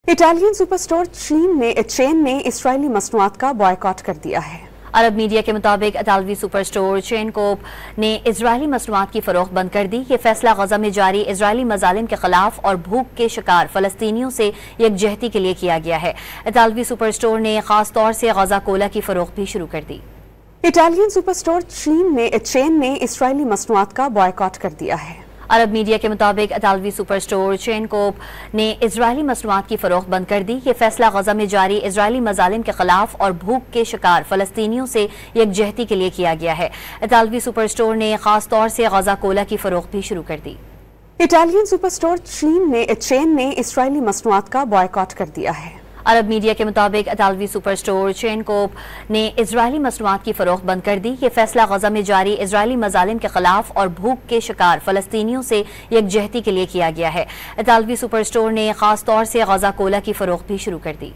Italian superstore chain ने Israeli मसनूआत का boycott कर दिया है। अरब मीडिया के मुताबिक इतालवी सुपर स्टोर चेन कोप ने इजरायली मसनूआत की फरोख्त बंद कर दी। ये फैसला गजा में जारी इजरायली मजालिम के खिलाफ और भूख के शिकार फलस्तीनियों से यकजहती के लिए किया गया है। इतालवी सुपर स्टोर ने खास तौर से गजा कोला की फरोख्त भी शुरू कर दी। इटालियन सुपरस्टोर चेन ने इसराइली मसनूआत का बॉयकॉट कर दिया है। अरब मीडिया के मुताबिक इतालवी सुपर स्टोर चेन कोप ने इजरायली मसनूआत की फरोख्त बंद कर दी। ये फैसला गजा में जारी इजरायली मजालिम के खिलाफ और भूख के शिकार फलस्तीनियों से यकजहती के लिए किया गया है। इतालवी सुपर स्टोर ने खास तौर से गजा कोला की फरोख्त भी शुरू कर दी। इटालियन सुपरस्टोर चेन ने इसराइली मसनूआत का बॉयकॉट कर दिया है। अरब मीडिया के मुताबिक इतालवी सुपर स्टोर चेन कोप ने इजरायली मसनूआत की फरोख्त बंद कर दी। ये फैसला गजा में जारी इजरायली मजालिम के खिलाफ और भूख के शिकार फलस्तीनियों से यकजहती के लिए किया गया है। इतालवी सुपर स्टोर ने खास तौर से गजा कोला की फरोख्त भी शुरू कर दी।